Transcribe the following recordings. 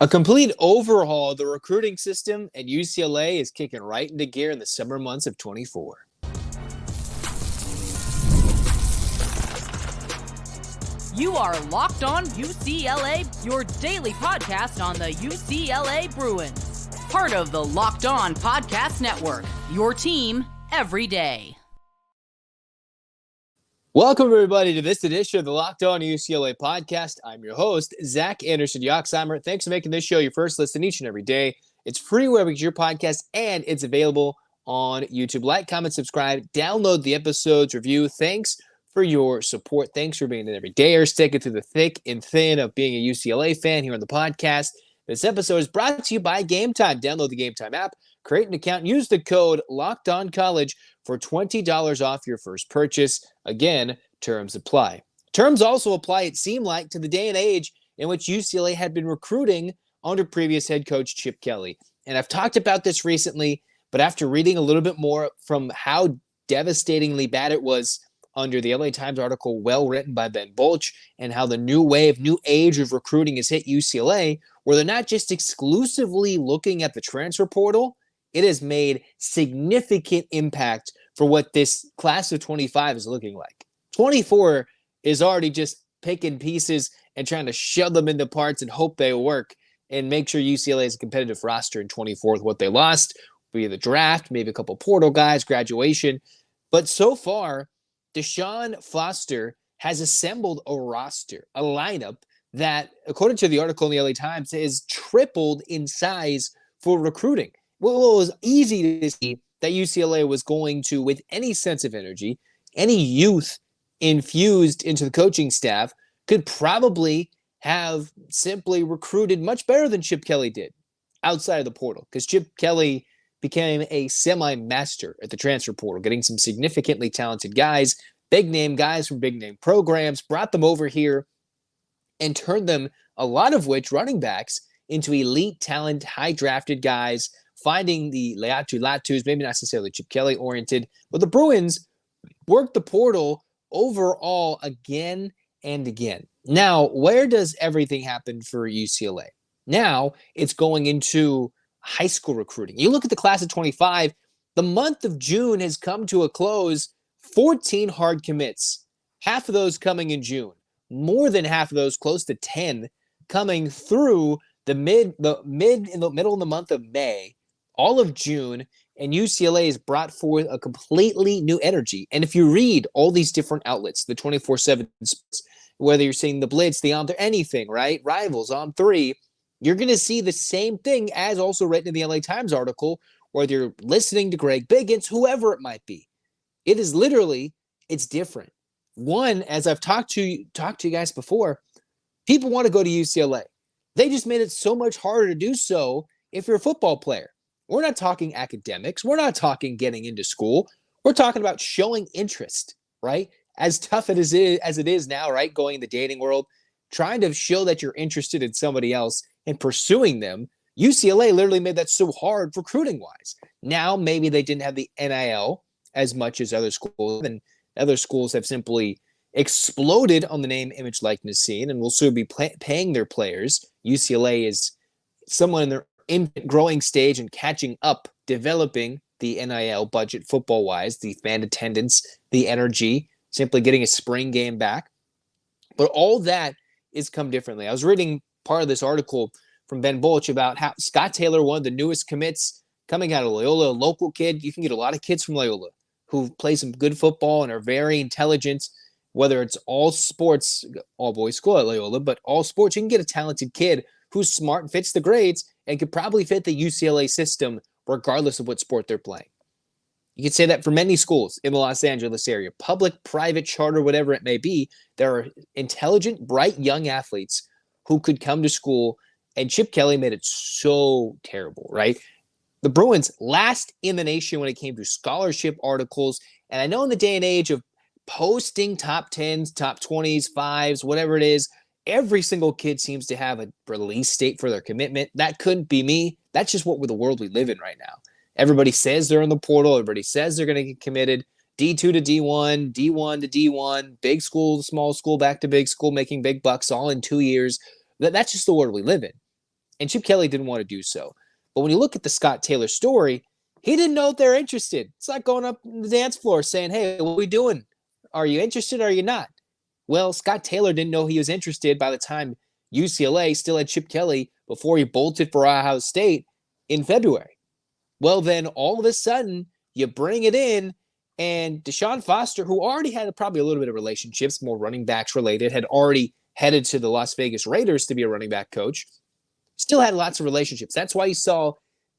A complete overhaul of the recruiting system at UCLA is kicking right into gear in the summer months of 24. You are Locked On UCLA, your daily podcast on the UCLA Bruins. Part of the Locked On Podcast Network, your team every day. Welcome, everybody, to this edition of the Locked On UCLA podcast. I'm your host, Zach Anderson-Yoxsimer. Thanks for making this show your first listen each and every day. It's free wherever you get your podcast, and it's available on YouTube. Like, comment, subscribe, download the episodes, review. Thanks for your support. Thanks for being an everydayer, sticking through the thick and thin of being a UCLA fan here on the podcast. This episode is brought to you by Gametime. Download the Gametime app, create an account, use the code LOCKEDONCollege for $20 off your first purchase. Again, terms apply. Terms also apply, it seemed like, to the day and age in which UCLA had been recruiting under previous head coach Chip Kelly. And I've talked about this recently, but after reading a little bit more from how devastatingly bad it was under the LA Times article, well written by Ben Bolch, and how the new wave, new age of recruiting has hit UCLA, where they're not just exclusively looking at the transfer portal, it has made significant impact for what this class of 25 is looking like. 24 is already just picking pieces and trying to shove them into parts and hope they work and make sure UCLA is a competitive roster in 24 with what they lost, be the draft, maybe a couple portal guys, graduation. But so far, DeShaun Foster has assembled a roster, a lineup that, according to the article in the LA Times, has tripled in size for recruiting. Well, it was easy to see that UCLA was going to, with any sense of energy, any youth infused into the coaching staff, could probably have simply recruited much better than Chip Kelly did outside of the portal, because Chip Kelly became a semi-master at the transfer portal, getting some significantly talented guys, big-name guys from big-name programs, brought them over here and turned them, a lot of which running backs, into elite talent, high-drafted guys, finding the Latus, maybe not necessarily Chip Kelly-oriented, but the Bruins worked the portal overall again and again. Now, where does everything happen for UCLA? Now, it's going into high school recruiting. You look at the class of 25, the month of June has come to a close, 14 hard commits, half of those coming in June, more than half of those, close to 10, coming through the middle of the month of May, all of June, and UCLA has brought forth a completely new energy. And if you read all these different outlets, the 24/7, whether you're seeing the Blitz, the On, anything, right? Rivals, On 3, you're going to see the same thing as also written in the LA Times article, whether you're listening to Greg Biggins, whoever it might be. It is literally, it's different. One, as I've talked to you guys before, people want to go to UCLA. They just made it so much harder to do so if you're a football player. We're not talking academics. We're not talking getting into school. We're talking about showing interest, right? As tough as it is now, right? Going in the dating world, trying to show that you're interested in somebody else and pursuing them. UCLA literally made that so hard recruiting-wise. Now, maybe they didn't have the NIL as much as other schools, and other schools have simply exploded on the name, image, likeness scene, and will soon be paying their players. UCLA is someone in their growing stage and catching up, developing the NIL budget football-wise, the fan attendance, the energy, simply getting a spring game back. But all that is come differently. I was reading part of this article from Ben Bolch about how Scott Taylor, one of the newest commits coming out of Loyola, a local kid. You can get a lot of kids from Loyola who play some good football and are very intelligent, whether it's all sports, all boys school at Loyola, but all sports, you can get a talented kid who's smart and fits the grades and could probably fit the UCLA system regardless of what sport they're playing. You could say that for many schools in the Los Angeles area, public, private, charter, whatever it may be. There are intelligent, bright, young athletes who could come to school, and Chip Kelly made it so terrible, right? The Bruins last in the nation when it came to scholarship articles, and I know in the day and age of posting top 10s, top 20s, 5s, whatever it is, every single kid seems to have a release date for their commitment. That couldn't be me. That's just what the world we live in right now. Everybody says they're in the portal. Everybody says they're going to get committed. D2 to D1, D1 to D1, big school to small school, back to big school, making big bucks all in 2 years. That's just the world we live in. And Chip Kelly didn't want to do so. But when you look at the Scott Taylor story, he didn't know if they're interested. It's like going up the dance floor saying, hey, what are we doing? Are you interested or are you not? Well, Scott Taylor didn't know he was interested by the time UCLA still had Chip Kelly before he bolted for Ohio State in February. Well, then all of a sudden, you bring it in, and DeShaun Foster, who already had probably a little bit of relationships, more running backs related, had already headed to the Las Vegas Raiders to be a running back coach, still had lots of relationships. That's why you saw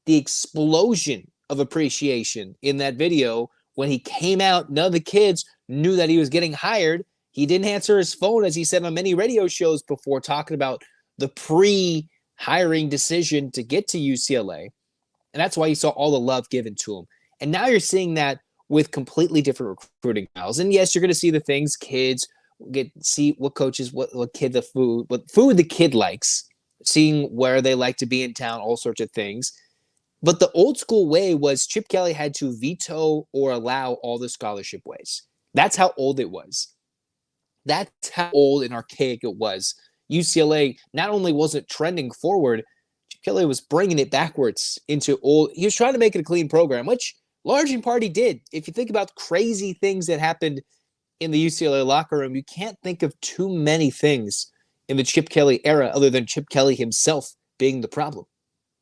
the explosion of appreciation in that video when he came out. None of the kids knew that he was getting hired. He didn't answer his phone, as he said on many radio shows before, talking about the pre-hiring decision to get to UCLA. And that's why you saw all the love given to him. And now you're seeing that with completely different recruiting styles. And yes, you're going to see the things kids see what coaches, what food the kid likes, seeing where they like to be in town, all sorts of things. But the old school way was Chip Kelly had to veto or allow all the scholarship ways. That's how old it was. That's how old and archaic it was. UCLA not only wasn't trending forward, Chip Kelly was bringing it backwards into old. He was trying to make it a clean program, which large in part he did. If you think about crazy things that happened in the UCLA locker room, you can't think of too many things in the Chip Kelly era other than Chip Kelly himself being the problem,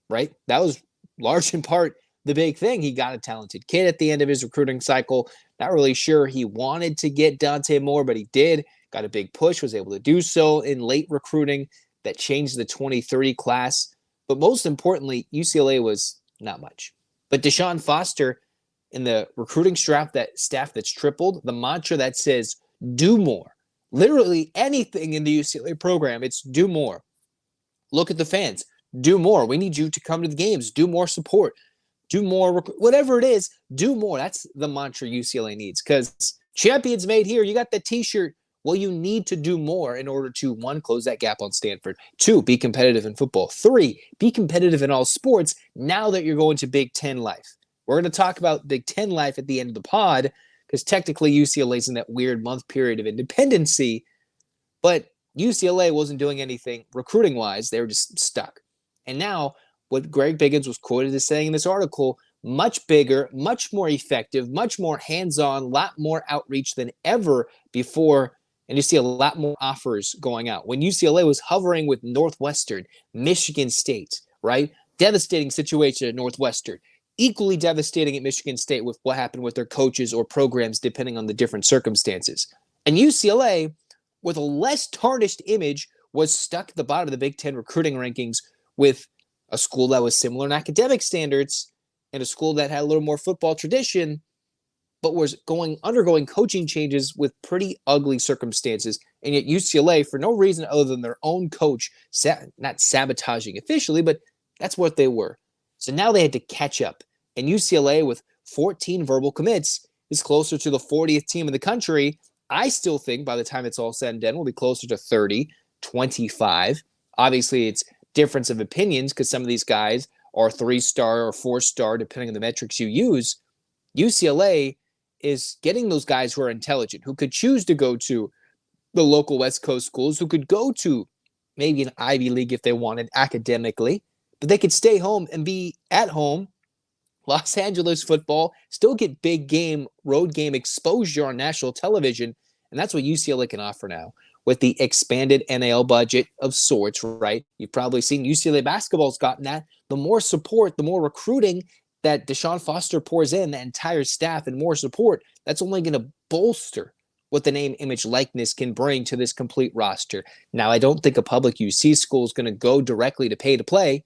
right? That was large in part the big thing. He got a talented kid at the end of his recruiting cycle. Not really sure he wanted to get Dante Moore, but he did. Got a big push, was able to do so in late recruiting that changed the 2030 class. But most importantly, UCLA was not much. But DeShaun Foster, in the recruiting staff that's tripled, the mantra that says, do more. Literally anything in the UCLA program, it's do more. Look at the fans. Do more. We need you to come to the games. Do more support. Do more. Whatever it is, do more. That's the mantra UCLA needs, because champions made here. You got the t-shirt. Well, you need to do more in order to, 1, close that gap on Stanford, 2, be competitive in football, 3, be competitive in all sports now that you're going to Big Ten life. We're going to talk about Big Ten life at the end of the pod, because technically UCLA's in that weird month period of independency, but UCLA wasn't doing anything recruiting-wise. They were just stuck. And now, what Greg Biggins was quoted as saying in this article, much bigger, much more effective, much more hands-on, a lot more outreach than ever before. And you see a lot more offers going out. When UCLA was hovering with Northwestern, Michigan State, right? Devastating situation at Northwestern. Equally devastating at Michigan State with what happened with their coaches or programs, depending on the different circumstances. And UCLA, with a less tarnished image, was stuck at the bottom of the Big Ten recruiting rankings with a school that was similar in academic standards and a school that had a little more football tradition, but was undergoing coaching changes with pretty ugly circumstances. And yet UCLA, for no reason other than their own coach, not sabotaging officially, but that's what they were. So now they had to catch up. And UCLA, with 14 verbal commits, is closer to the 40th team in the country. I still think by the time it's all said and done, we'll be closer to 30, 25. Obviously, it's difference of opinions because some of these guys are 3-star or 4-star, depending on the metrics you use. UCLA is getting those guys who are intelligent, who could choose to go to the local West Coast schools, who could go to maybe an Ivy League if they wanted academically, but they could stay home and be at home. Los Angeles football, still get big game, road game exposure on national television, and that's what UCLA can offer now with the expanded NIL budget of sorts, right? You've probably seen UCLA basketball's gotten that. The more support, the more recruiting that DeShaun Foster pours in, the entire staff, and more support, that's only going to bolster what the name, image, likeness can bring to this complete roster. Now, I don't think a public UC school is going to go directly to pay to play,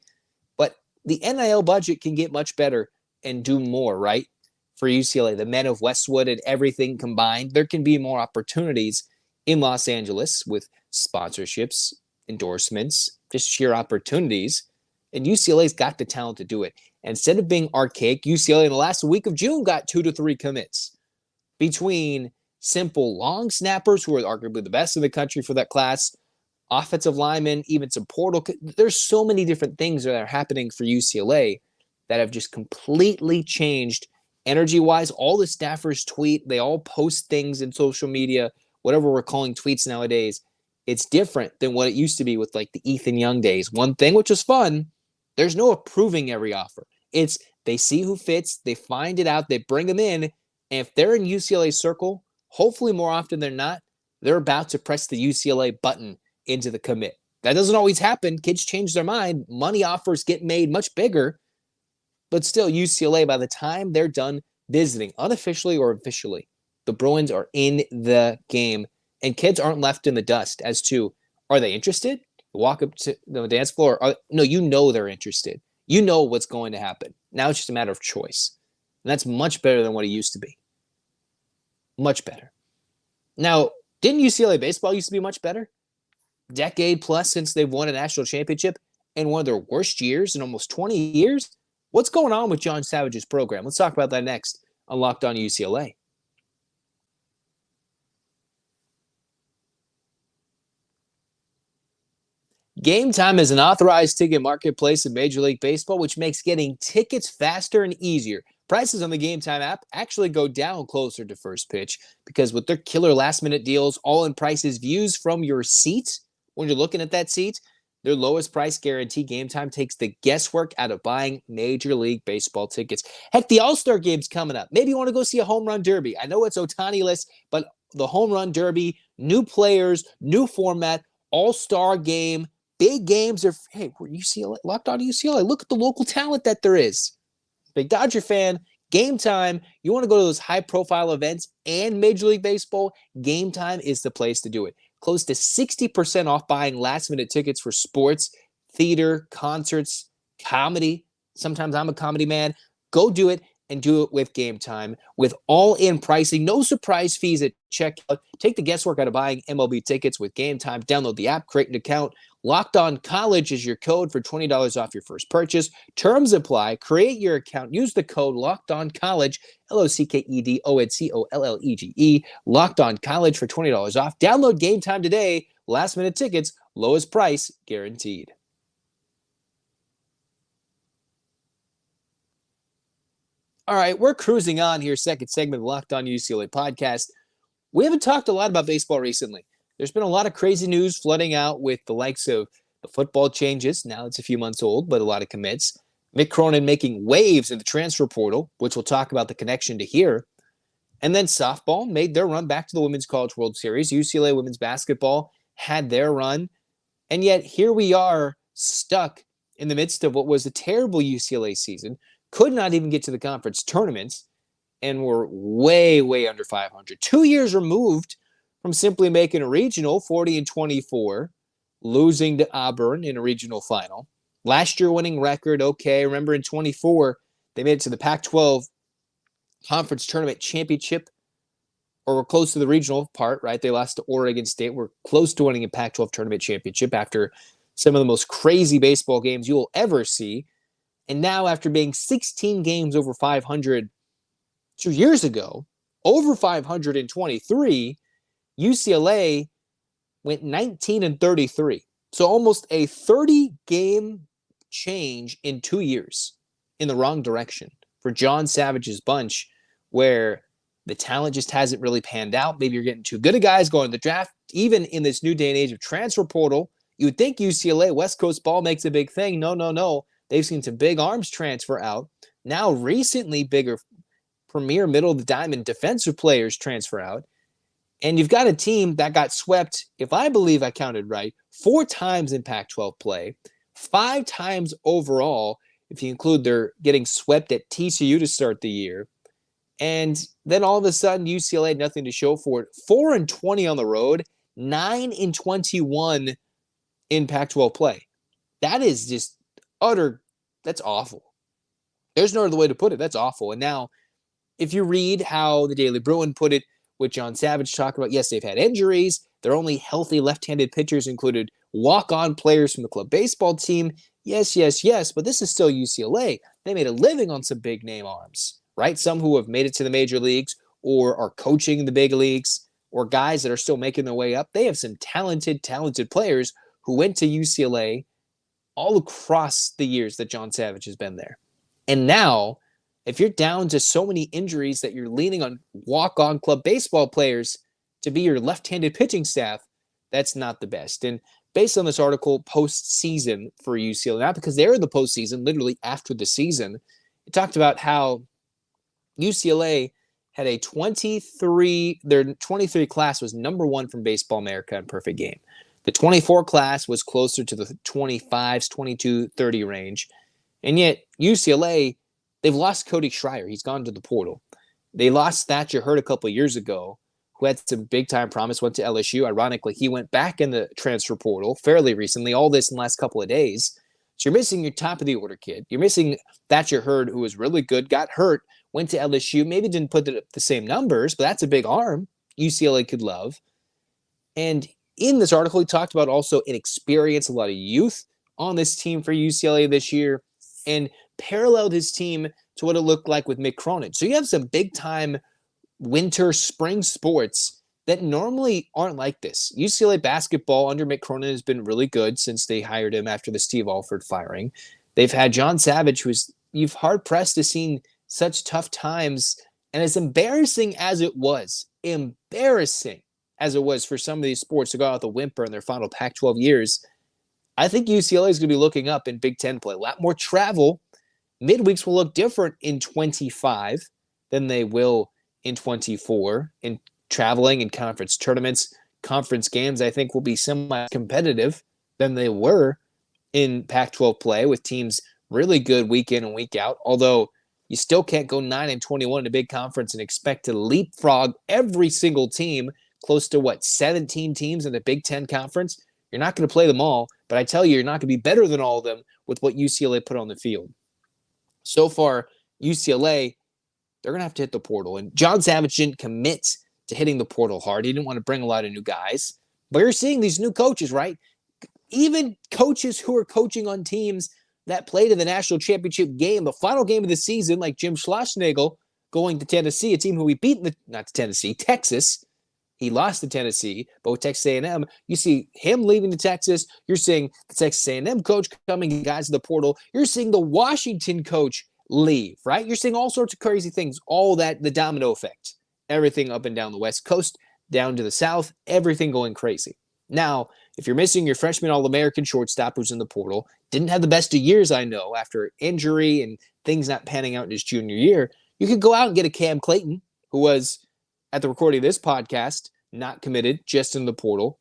but the NIL budget can get much better and do more, right? For UCLA, the men of Westwood and everything combined, there can be more opportunities in Los Angeles with sponsorships, endorsements, just sheer opportunities. And UCLA's got the talent to do it. Instead of being archaic, UCLA in the last week of June got 2 to 3 commits between simple long snappers, who are arguably the best in the country for that class, offensive linemen, even some portal. There's so many different things that are happening for UCLA that have just completely changed energy-wise. All the staffers tweet. They all post things in social media, whatever we're calling tweets nowadays. It's different than what it used to be with like the Ethan Young days. One thing which was fun, there's no approving every offer. It's they see who fits, they find it out, they bring them in, and if they're in UCLA's circle, hopefully more often than not, they're about to press the UCLA button into the commit. That doesn't always happen. Kids change their mind. Money offers get made much bigger, but still UCLA, by the time they're done visiting, unofficially or officially, the Bruins are in the game, and kids aren't left in the dust as to, are they interested? Walk up to the dance floor. No, you know they're interested. You know what's going to happen. Now it's just a matter of choice. And that's much better than what it used to be. Much better. Now, didn't UCLA baseball used to be much better? Decade plus since they've won a national championship in one of their worst years in almost 20 years? What's going on with John Savage's program? Let's talk about that next on Locked On UCLA. Gametime is an authorized ticket marketplace in Major League Baseball, which makes getting tickets faster and easier. Prices on the Gametime app actually go down closer to first pitch because with their killer last-minute deals, all-in prices, views from your seat, when you're looking at that seat, their lowest price guarantee, Gametime takes the guesswork out of buying Major League Baseball tickets. Heck, the All-Star Game's coming up. Maybe you want to go see a home run derby. I know it's Ohtani-less, but the home run derby, new players, new format, All-Star Game, big games are, hey, we're UCLA, Locked On UCLA. Look at the local talent that there is. Big Dodger fan, Gametime. You want to go to those high-profile events and Major League Baseball, Gametime is the place to do it. Close to 60% off buying last-minute tickets for sports, theater, concerts, comedy. Sometimes I'm a comedy man. Go do it and do it with Gametime. With all-in pricing, no surprise fees at checkout. Take the guesswork out of buying MLB tickets with Gametime. Download the app, create an account. Locked On College is your code for $20 off your first purchase. Terms apply. Create your account. Use the code Locked On College, LOCKEDONCOLLEGE. Locked On College for $20 off. Download Gametime today. Last minute tickets, lowest price guaranteed. All right, we're cruising on here. Second segment of the Locked On UCLA podcast. We haven't talked a lot about baseball recently. There's been a lot of crazy news flooding out with the likes of the football changes. Now it's a few months old, but a lot of commits. Mick Cronin making waves in the transfer portal, which we'll talk about the connection to here. And then softball made their run back to the Women's College World Series. UCLA women's basketball had their run. And yet here we are stuck in the midst of what was a terrible UCLA season. Could not even get to the conference tournaments and were way, way under 500. 2 years removed from simply making a regional, 40-24, losing to Auburn in a regional final. Last year winning record, okay. Remember in 24, they made it to the Pac-12 conference tournament championship, or were close to the regional part, right? They lost to Oregon State. We're close to winning a Pac-12 tournament championship after some of the most crazy baseball games you will ever see. And now after being 16 games over 500 2 years ago, over 523, UCLA went 19-33. So almost a 30-game change in 2 years in the wrong direction for John Savage's bunch, where the talent just hasn't really panned out. Maybe you're getting too good of guys going to the draft. Even in this new day and age of transfer portal, you would think UCLA, West Coast ball makes a big thing. No. They've seen some big arms transfer out. Now recently, bigger premier middle of the diamond defensive players transfer out. And you've got a team that got swept, if I believe I counted right, 4 times in Pac-12 play, 5 times overall, if you include their getting swept at TCU to start the year. And then all of a sudden, UCLA had nothing to show for it. 4-20 on the road, 9-21 in Pac-12 play. That is just that's awful. There's no other way to put it. That's awful. And now, if you read how the Daily Bruin put it, with John Savage talking about, yes, they've had injuries. Their only healthy left-handed pitchers included walk-on players from the club baseball team. Yes, but this is still UCLA. They made a living on some big-name arms, right? Some who have made it to the major leagues or are coaching the big leagues or guys that are still making their way up. They have some talented players who went to UCLA all across the years that John Savage has been there. And now, if you're down to so many injuries that you're leaning on walk-on club baseball players to be your left-handed pitching staff, That's not the best. And based on this article, postseason for UCLA, not because they're in the postseason, literally after the season, it talked about how UCLA had their 23 class was number one from Baseball America in perfect game. The 24 class was closer to the 25s, 22, 30 range. And yet UCLA, they've lost Cody Schreier. He's gone to the portal. They lost Thatcher Hurd a couple of years ago, who had some big-time promise, went to LSU. Ironically, he went back in the transfer portal fairly recently, all this in the last couple of days. So you're missing your top-of-the-order kid. You're missing Thatcher Hurd, who was really good, got hurt, went to LSU, maybe didn't put the same numbers, but that's a big arm UCLA could love. And in this article, he talked about also inexperience, a lot of youth on this team for UCLA this year, and paralleled his team to what it looked like with Mick Cronin. So you have some big-time winter, spring sports that normally aren't like this. UCLA basketball under Mick Cronin has been really good since they hired him after the Steve Alford firing. They've had John Savage, you've hard-pressed to see such tough times, and as embarrassing as it was for some of these sports to go out with a whimper in their final Pac-12 years, I think UCLA is going to be looking up in Big Ten play. A lot more travel. Midweeks will look different in 25 than they will in 24. In traveling in conference tournaments, conference games, I think will be semi-competitive than they were in Pac-12 play with teams really good week in and week out. Although you still can't go 9-21 in a big conference and expect to leapfrog every single team, close to 17 teams in the Big Ten conference. You're not going to play them all, but I tell you, you're not going to be better than all of them with what UCLA put on the field. So far, UCLA, they're going to have to hit the portal. And John Savage didn't commit to hitting the portal hard. He didn't want to bring a lot of new guys. But you're seeing these new coaches, right? Even coaches who are coaching on teams that played in the national championship game, the final game of the season, like Jim Schlossnagle going to Tennessee, a team who we beat, Texas. He lost to Tennessee, but with Texas A&M, you see him leaving to Texas. You're seeing the Texas A&M coach coming, guys to the portal. You're seeing the Washington coach leave, right? You're seeing all sorts of crazy things, all that, the domino effect. Everything up and down the West Coast, down to the South, everything going crazy. Now, if you're missing your freshman All-American shortstop who's in the portal, didn't have the best of years, I know, after injury and things not panning out in his junior year, you could go out and get a Cam Clayton, who was, at the recording of this podcast, not committed, just in the portal.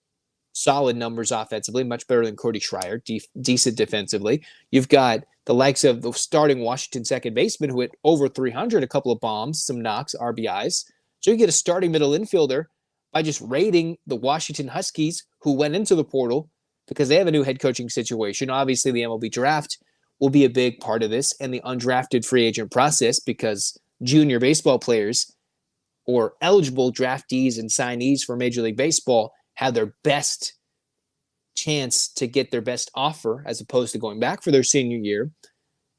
Solid numbers offensively, much better than Cody Schreier, decent defensively. You've got the likes of the starting Washington second baseman who hit over 300, a couple of bombs, some knocks, RBIs. So you get a starting middle infielder by just raiding the Washington Huskies, who went into the portal because they have a new head coaching situation. Obviously, the MLB draft will be a big part of this, and the undrafted free agent process, because junior baseball players or eligible draftees and signees for Major League Baseball have their best chance to get their best offer as opposed to going back for their senior year.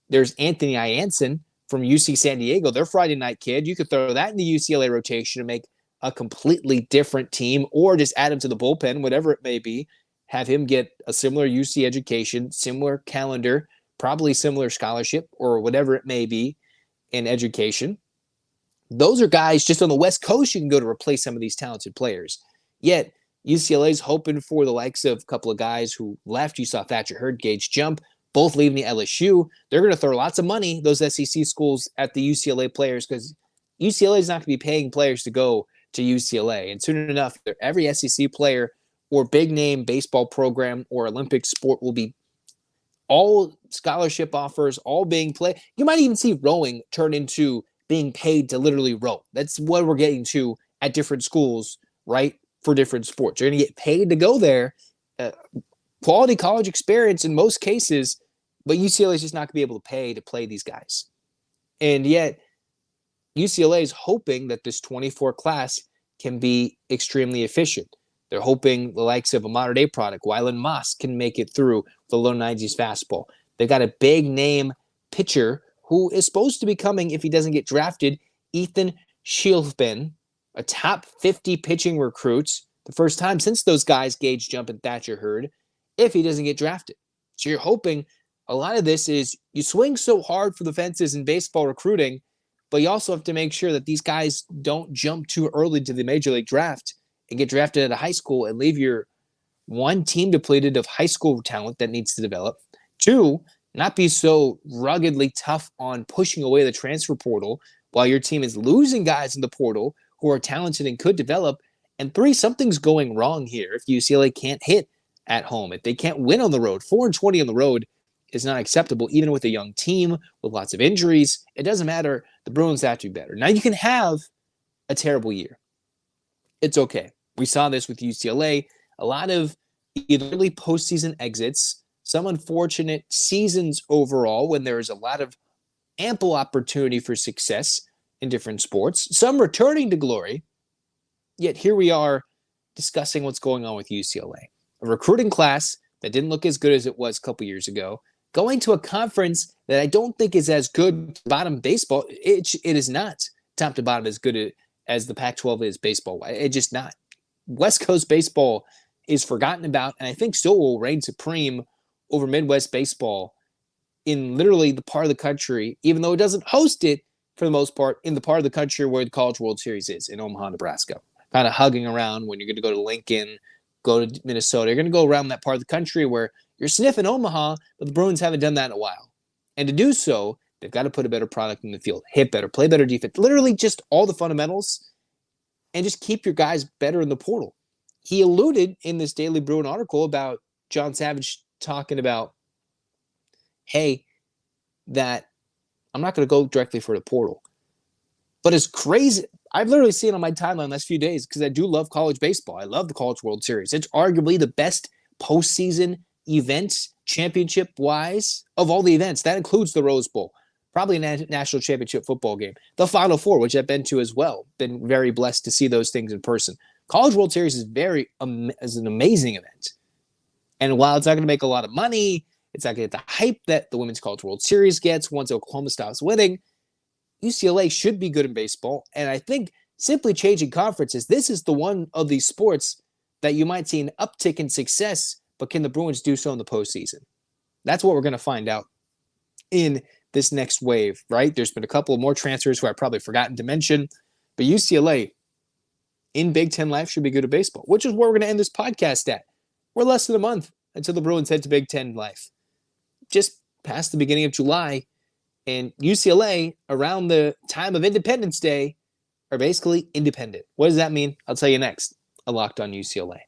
There's Anthony Ianson from UC San Diego, their Friday night kid. You could throw that in the UCLA rotation and make a completely different team, or just add him to the bullpen, whatever it may be. Have him get a similar UC education, similar calendar, probably similar scholarship, or whatever it may be in education. Those are guys just on the West Coast you can go to replace some of these talented players. Yet, UCLA's hoping for the likes of a couple of guys who left. You saw Thatcher Hurd, Gage Jump, both leaving the LSU. They're going to throw lots of money, those SEC schools, at the UCLA players, because UCLA is not going to be paying players to go to UCLA. And soon enough, every SEC player or big-name baseball program or Olympic sport will be all scholarship offers, all being played. You might even see rowing turn into being paid to literally row. That's what we're getting to at different schools, right, for different sports. You're going to get paid to go there. Quality college experience in most cases, but UCLA is just not going to be able to pay to play these guys. And yet, UCLA is hoping that this 24 class can be extremely efficient. They're hoping the likes of a modern-day product, Wyland Moss, can make it through the low 90s fastball. They've got a big-name pitcher who is supposed to be coming, if he doesn't get drafted, Ethan Schielfben, a top 50 pitching recruit, the first time since those guys, Gage Jump and Thatcher Hurd, if he doesn't get drafted. So you're hoping a lot of this is you swing so hard for the fences in baseball recruiting, but you also have to make sure that these guys don't jump too early to the major league draft and get drafted at a high school and leave your One, team depleted of high school talent that needs to develop. Two, not be so ruggedly tough on pushing away the transfer portal while your team is losing guys in the portal who are talented and could develop. And three, something's going wrong here if UCLA can't hit at home, if they can't win on the road. 4-20 on the road is not acceptable, even with a young team with lots of injuries. It doesn't matter. The Bruins have to be better. Now, you can have a terrible year. It's okay. We saw this with UCLA. A lot of either early postseason exits, some unfortunate seasons overall when there is a lot of ample opportunity for success in different sports, some returning to glory. Yet here we are discussing what's going on with UCLA. A recruiting class that didn't look as good as it was a couple years ago, going to a conference that I don't think is as good bottom baseball. It is not top to bottom as good as the Pac-12 is baseball. It's just not. West Coast baseball is forgotten about, and I think still will reign supreme over Midwest baseball in literally the part of the country, even though it doesn't host it for the most part, in the part of the country where the College World Series is, in Omaha, Nebraska. Kind of hugging around when you're going to go to Lincoln, go to Minnesota. You're going to go around that part of the country where you're sniffing Omaha, but the Bruins haven't done that in a while. And to do so, they've got to put a better product in the field, hit better, play better defense, literally just all the fundamentals, and just keep your guys better in the portal. He alluded in this Daily Bruin article about John Savage talking about, hey, that I'm not going to go directly for the portal. But it's crazy. I've literally seen on my timeline last few days because I do love college baseball. I love the College World Series. It's arguably the best postseason event, championship-wise, of all the events. That includes the Rose Bowl, probably a national championship football game. The Final Four, which I've been to as well. Been very blessed to see those things in person. College World Series is is an amazing event. And while it's not going to make a lot of money, it's not going to get the hype that the Women's College World Series gets once Oklahoma stops winning, UCLA should be good in baseball. And I think simply changing conferences, this is the one of these sports that you might see an uptick in success, but can the Bruins do so in the postseason? That's what we're going to find out in this next wave, right? There's been a couple of more transfers who I've probably forgotten to mention, but UCLA in Big Ten life should be good at baseball, which is where we're going to end this podcast at. We're less than a month until the Bruins head to Big Ten life. Just past the beginning of July, and UCLA, around the time of Independence Day, are basically independent. What does that mean? I'll tell you next. A Locked On UCLA.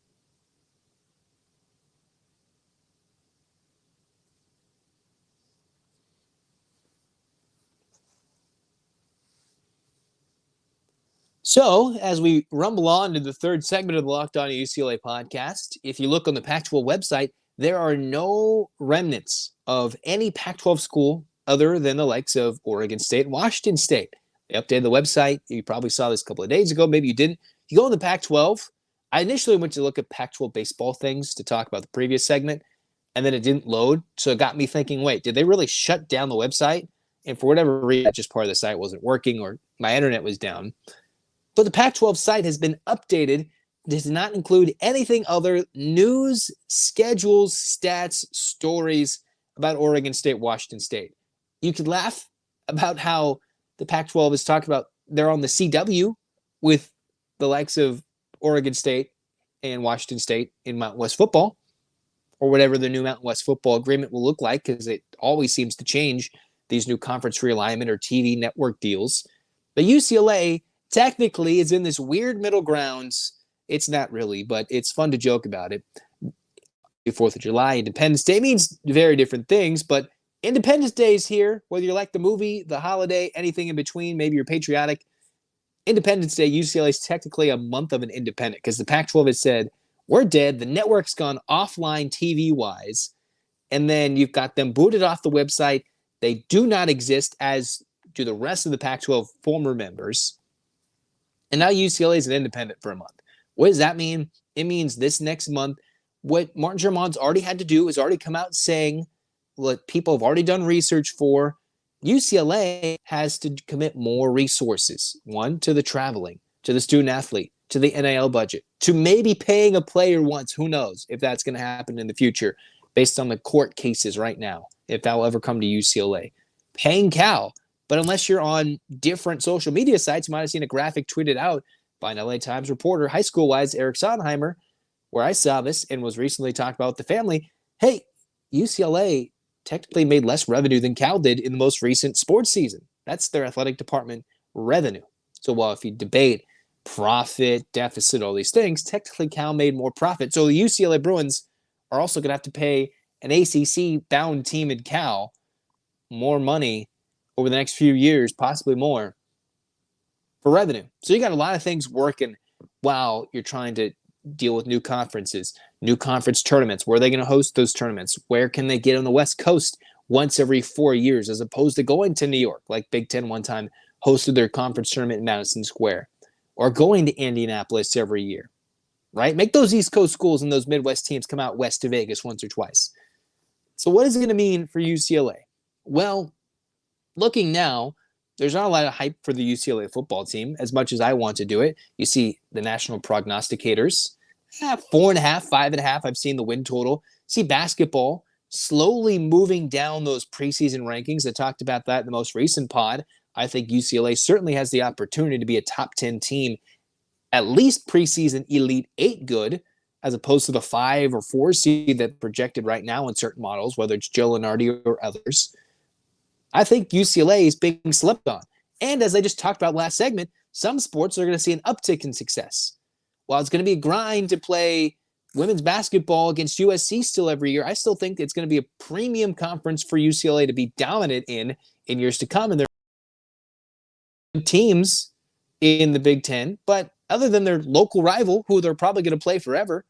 So, as we rumble on to the third segment of the Locked On UCLA podcast, if you look on the Pac-12 website, there are no remnants of any Pac-12 school other than the likes of Oregon State and Washington State. They updated the website. You probably saw this a couple of days ago. Maybe you didn't. You go in the Pac-12. I initially went to look at Pac-12 baseball things to talk about the previous segment, and then it didn't load. So it got me thinking, wait, did they really shut down the website? And for whatever reason, just part of the site wasn't working or my internet was down. But the Pac-12 site has been updated. It does not include anything other news, schedules, stats, stories about Oregon State, Washington State. You could laugh about how the Pac-12 is talking about they're on the CW with the likes of Oregon State and Washington State in Mountain West football, or whatever the new Mountain West football agreement will look like, because it always seems to change these new conference realignment or TV network deals. But UCLA technically is in this weird middle grounds. It's not really, but it's fun to joke about it. 4th of July, Independence Day means very different things, but Independence Day is here, whether you like the movie, the holiday, anything in between, maybe you're patriotic. Independence Day, UCLA is technically a month of an independent because the Pac-12 has said, we're dead. The network's gone offline TV-wise, and then you've got them booted off the website. They do not exist, as do the rest of the Pac-12 former members. And now UCLA is an independent for a month. What does that mean? It means this next month, what Martin Germain's already had to do is already come out saying what people have already done research for. UCLA has to commit more resources. One, to the traveling, to the student athlete, to the NIL budget, to maybe paying a player once. Who knows if that's going to happen in the future based on the court cases right now, if that will ever come to UCLA. Paying Cal. But unless you're on different social media sites, you might have seen a graphic tweeted out by an LA Times reporter, high school-wise, Eric Sondheimer, where I saw this and was recently talked about with the family. Hey, UCLA technically made less revenue than Cal did in the most recent sports season. That's their athletic department revenue. So while if you debate profit, deficit, all these things, technically Cal made more profit. So the UCLA Bruins are also going to have to pay an ACC-bound team in Cal more money over the next few years, possibly more, for revenue. So you got a lot of things working while you're trying to deal with new conferences, new conference tournaments. Where are they going to host those tournaments? Where can they get on the West Coast once every 4 years, as opposed to going to New York, like Big Ten one time hosted their conference tournament in Madison Square, or going to Indianapolis every year, right? Make those East Coast schools and those Midwest teams come out west to Vegas once or twice. So what is it going to mean for UCLA? Well, looking now, there's not a lot of hype for the UCLA football team as much as I want to do it. You see the national prognosticators, 4.5, 5.5. I've seen the win total. See basketball slowly moving down those preseason rankings. I talked about that in the most recent pod. I think UCLA certainly has the opportunity to be a top 10 team, at least preseason Elite 8 good, as opposed to the 5 or 4 seed that projected right now in certain models, whether it's Joe Lunardi or others. I think UCLA is being slept on. And as I just talked about last segment, some sports are going to see an uptick in success. While it's going to be a grind to play women's basketball against USC still every year, I still think it's going to be a premium conference for UCLA to be dominant in years to come. And there are teams in the Big Ten, but other than their local rival, who they're probably going to play forever,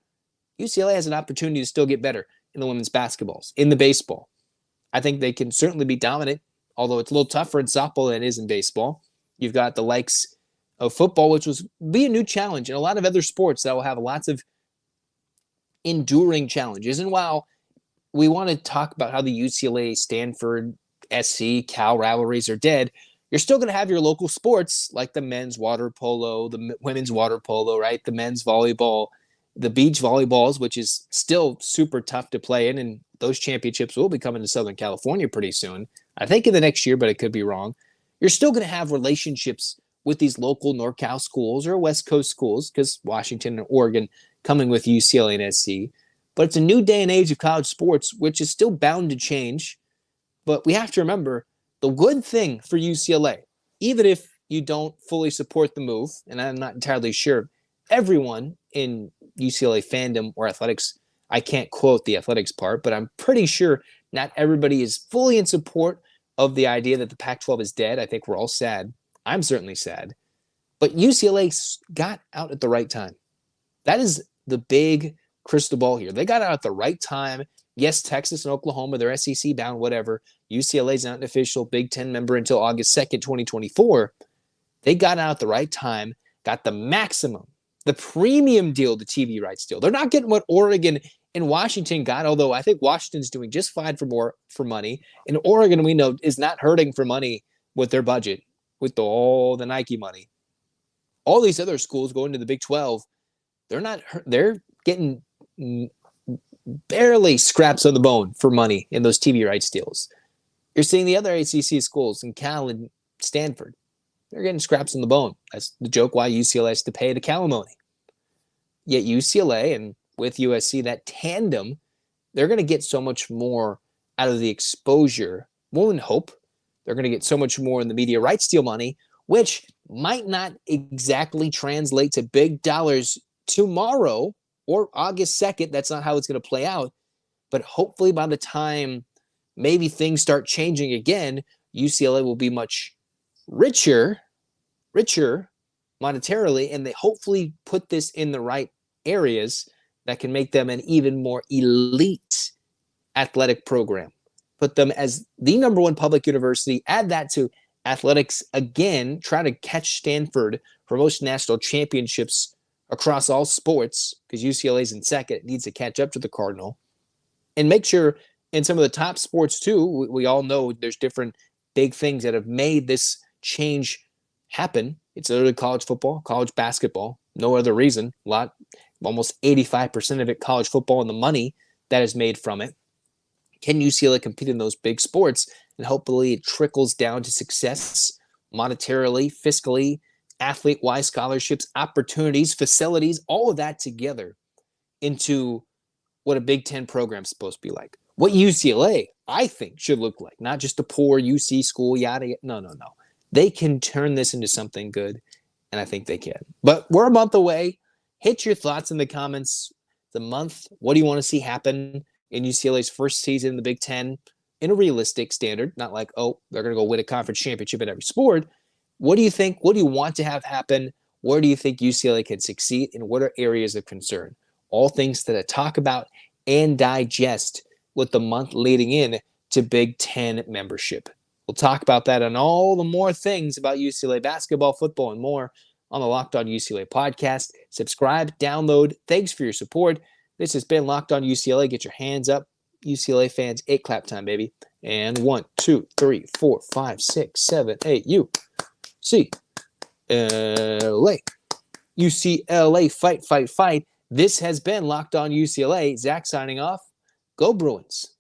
UCLA has an opportunity to still get better in the women's basketballs, in the baseball. I think they can certainly be dominant, although it's a little tougher in softball than it is in baseball. You've got the likes of football, which will be a new challenge, and a lot of other sports that will have lots of enduring challenges. And while we want to talk about how the UCLA, Stanford, SC, Cal rivalries are dead, you're still going to have your local sports like the men's water polo, the women's water polo, right? The men's volleyball, the beach volleyballs, which is still super tough to play in, and those championships will be coming to Southern California pretty soon. I think in the next year, but I could be wrong. You're still going to have relationships with these local NorCal schools or West Coast schools, because Washington and Oregon coming with UCLA and SC. But it's a new day and age of college sports, which is still bound to change. But we have to remember the good thing for UCLA, even if you don't fully support the move, and I'm not entirely sure everyone in UCLA fandom or athletics, I can't quote the athletics part, but I'm pretty sure not everybody is fully in support of the idea that the Pac-12 is dead. I think we're all sad. I'm certainly sad. But UCLA got out at the right time. That is the big crystal ball here. They got out at the right time. Yes, Texas and Oklahoma, they're SEC bound, whatever. UCLA's not an official Big Ten member until August 2nd, 2024. They got out at the right time, got the maximum, the premium deal, the TV rights deal. They're not getting what Oregon and Washington got, although I think Washington's doing just fine for money. And Oregon, we know, is not hurting for money with their budget, with all the Nike money. All these other schools going to the Big 12, they're getting barely scraps on the bone for money in those TV rights deals. You're seeing the other ACC schools in Cal and Stanford. They're getting scraps on the bone. That's the joke why UCLA has to pay the alimony. Yet UCLA and with USC, that tandem, they're going to get so much more out of the exposure. One would hope they're going to get so much more in the media rights deal money, which might not exactly translate to big dollars tomorrow or August 2nd. That's not how it's going to play out. But hopefully by the time maybe things start changing again, UCLA will be much richer monetarily, and they hopefully put this in the right areas that can make them an even more elite athletic program. Put them as the number one public university, add that to athletics again, try to catch Stanford for most national championships across all sports, because UCLA's in second, it needs to catch up to the Cardinal, and make sure in some of the top sports too, we all know there's different big things that have made this change happen. It's literally college football, college basketball, no other reason. Almost 85% of it college football and the money that is made from it. Can UCLA compete in those big sports? And hopefully it trickles down to success monetarily, fiscally, athlete-wise, scholarships, opportunities, facilities, all of that together into what a Big Ten program is supposed to be like. What UCLA, I think, should look like. Not just a poor UC school, yada, yada. No. They can turn this into something good, and I think they can. But we're a month away. Hit your thoughts in the comments. The month, what do you want to see happen in UCLA's first season in the Big Ten in a realistic standard? Not like, oh, they're going to go win a conference championship in every sport. What do you think? What do you want to have happen? Where do you think UCLA can succeed? And what are areas of concern? All things that I talk about and digest with the month leading in to Big Ten membership. We'll talk about that and all the more things about UCLA basketball, football, and more on the Locked On UCLA podcast. Subscribe, download. Thanks for your support. This has been Locked On UCLA. Get your hands up, UCLA fans. 8 clap time, baby. And 1, 2, 3, 4, 5, 6, 7, 8. UCLA. UCLA, fight, fight, fight. This has been Locked On UCLA. Zach signing off. Go Bruins.